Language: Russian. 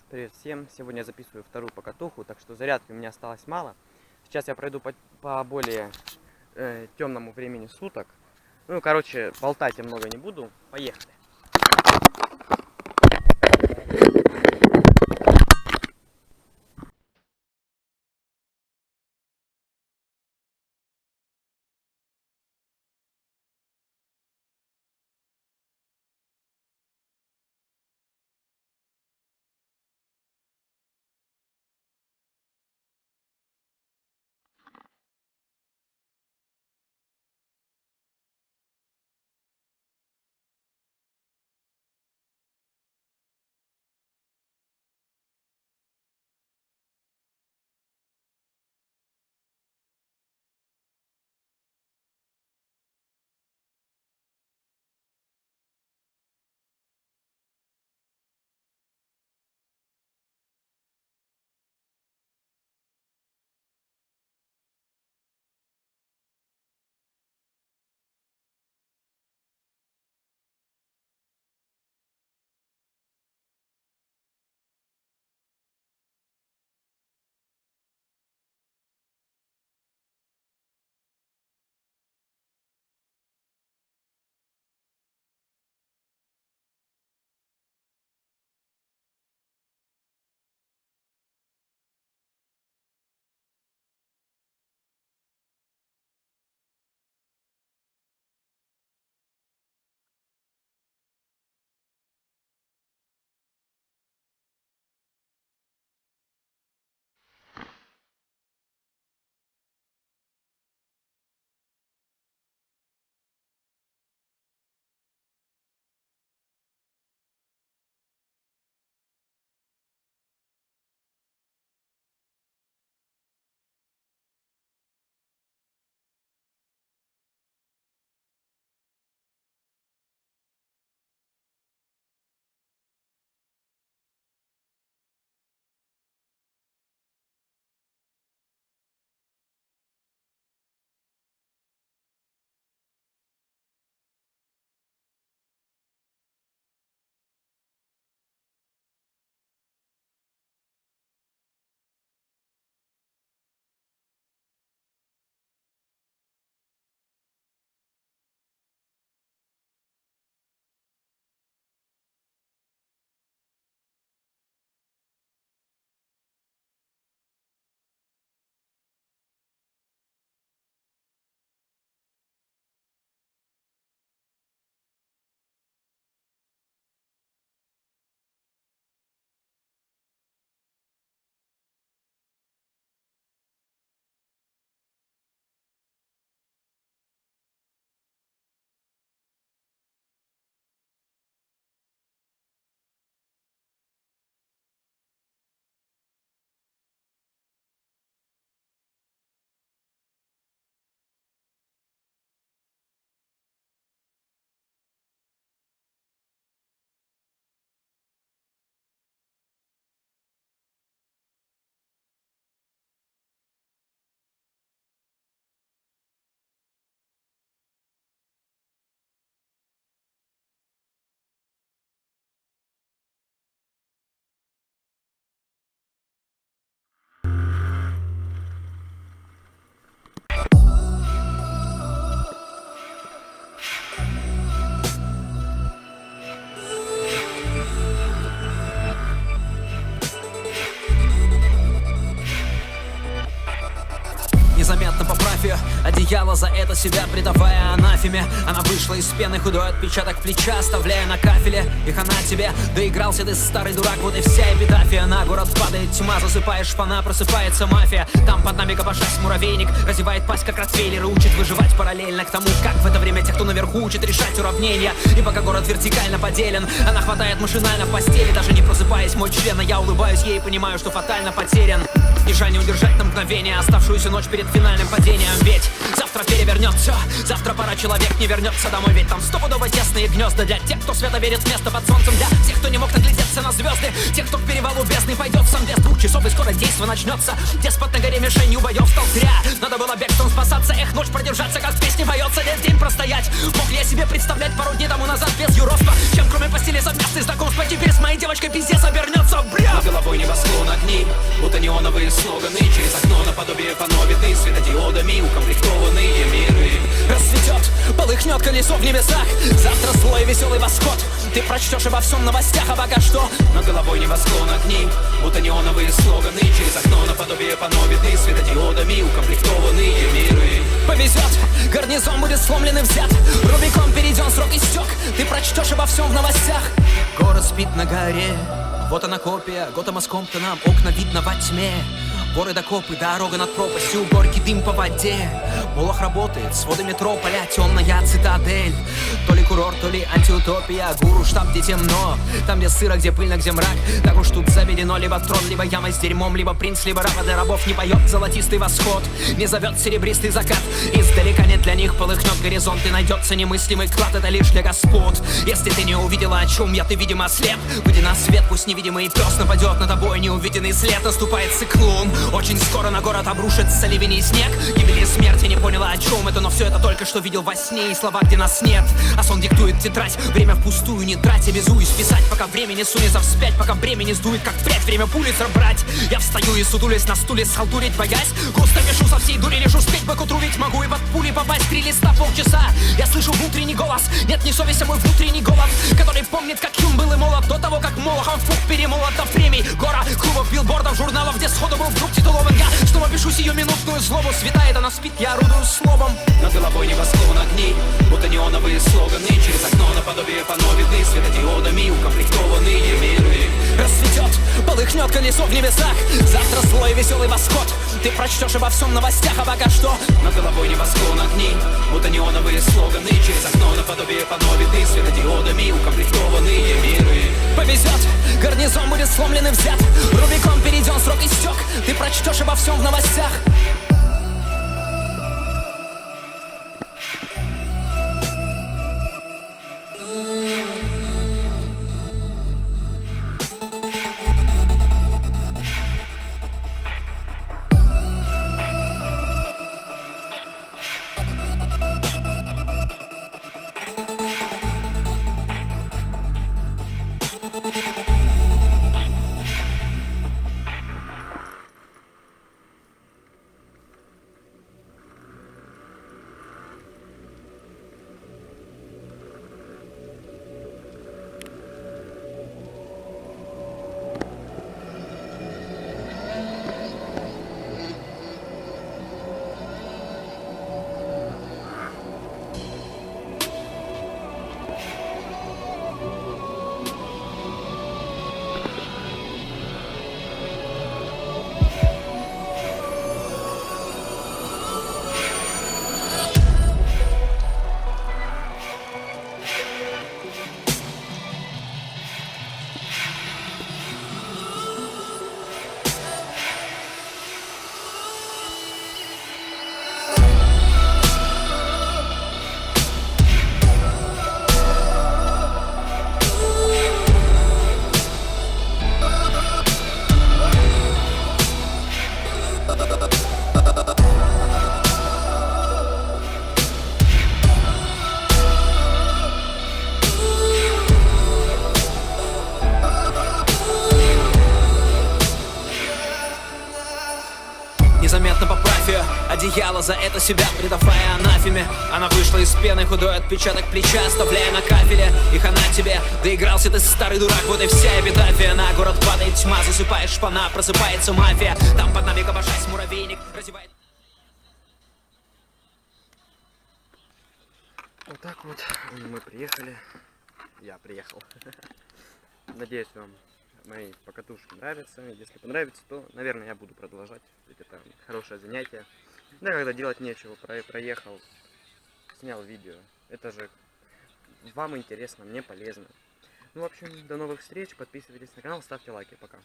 Привет всем! Сегодня я записываю вторую покатуху, так что зарядки у меня осталось мало. Сейчас я пройду по более темному времени суток. Ну, короче, болтать я много не буду. Поехали! Незаметно поправь ее, одеяло за это себя предавая анафеме. Она вышла из пены, худой отпечаток плеча оставляя на кафеле. И хана тебе, доигрался ты, старый дурак, вот и вся эпитафия. На город падает тьма, засыпаешь шпана, просыпается мафия. Там под нами копошась муравейник, разевает пасть как ротвейлер и учит выживать параллельно к тому, как в это время те, кто наверху, учат решать уравнения. И пока город вертикально поделен, она хватает машинально в постели, даже не просыпаясь мой член. А я улыбаюсь ей и понимаю, что фатально потерян. И жаль не удержать на мгновение оставшуюся ночь перед финальным падением. Ведь завтра перевернется, завтра пора человек не вернется домой. Ведь там стопудово тесные гнезда для тех, кто свято верит в место под солнцем. Для тех, кто не мог наглядеться на звезды, тех, кто к перевалу бездны пойдет сам без 2 часов. И скоро действо начнется, деспот на горе мишенью боев стал зря. Надо было бегством спасаться, эх, ночь продержаться, как в песне поется. Весь день простоять, мог ли я себе представлять пару дней тому назад без юродства? Чем кроме постели совместных знакомств, теперь с моей девочкой пиздец обернется, бля. будто неоновые слоганы. Через окно наподобие панно видны светодиодами укомплектованные миры. Расцветет, полыхнет колесо в небесах, завтра злой веселый восход. Ты прочтешь обо всем в новостях, а пока что над головой небосклон огни, будто неоновые слоганы. Через окно наподобие панно видны светодиодами укомплектованные миры. Повезет, гарнизон будет сломлен и взят, Рубикон перейден, срок истек. Ты прочтешь обо всем в новостях. Город спит на горе, вот она копия Готэма с Комптоном, окна видно во тьме. Горы до копы, дорога над пропастью, горький дым по воде. Молох работает, своды метрополя, темная цитадель. То ли курорт, то ли антиутопия, гуру штаб, где темно, там где сыро, где пыльно, где мрак. Так уж тут заведено, либо трон, либо яма с дерьмом, либо принц, либо раба для рабов. Не поет золотистый восход, не зовет серебристый закат. Издалека нет для них полыхнет горизонт, и найдется немыслимый клад, это лишь для господ. Если ты не увидела, о чем я, ты, видимо, слеп. Выйди на свет, пусть невидимый пес нападет на тобой, неувиденный след. Наступает циклон, очень скоро на город обрушится ливень и снег. Гибель и смерти, не поняла, о чем это, но все это только что видел во сне. И слова, где нас нет, а сон диктует тетрадь. Время впустую не трать, обязуюсь писать, пока время не сунется вспять, пока время не сдует, как прядь, время пулицер брать. Я встаю и сутулясь на стуле, схалтурить боясь. Густо пишу со всей дури, лишь успеть бы к утру, ведь могу и под пули попасть. 3 листа, полчаса, я слышу внутренний голос. Нет, не совесть, а мой внутренний голод, который помнит, как юн был и молод, до того, как Молохов пух перемолот до премий. Гора клубов, билбордов, журналов, где сходу был вдруг титулован. Я снова пишу сиюминутную злобу, светает, она спит, я орудую словом. Над головой небосклон огней, будто неоновые слоганы. Через окно наподобие панно видны светодиодами укомплектованные миры. Расцветет, полыхнет колесо в небесах, завтра злой веселый восход. Ты прочтешь обо всем в новостях, а пока что над головой небосклон огней, будто неоновые слоганы. Через окно наподобие панно видны светодиодами укомплектованные миры. Повезет, гарнизон будет сломлен и взят, Рубикон перейден, срок истек. Ты прочтешь обо всем в новостях. Незаметно поправь ее, одеяло за это себя предавая анафеме. Она вышла из пены, худой отпечаток плеча оставляя на кафеле. И хана тебе, доигрался ты, старый дурак, вот и вся эпитафия. На город падает тьма, засыпаешь шпана, просыпается мафия. Там под нами копошась муравейник, разевает. Вот так вот мы приехали. Я приехал. Надеюсь, вам мои покатушки нравятся. Если понравится, то, наверное, я буду продолжать. Ведь это хорошее занятие. Да, когда делать нечего, проехал, снял видео. Это же вам интересно, мне полезно. Ну, в общем, до новых встреч. Подписывайтесь на канал, ставьте лайки. Пока.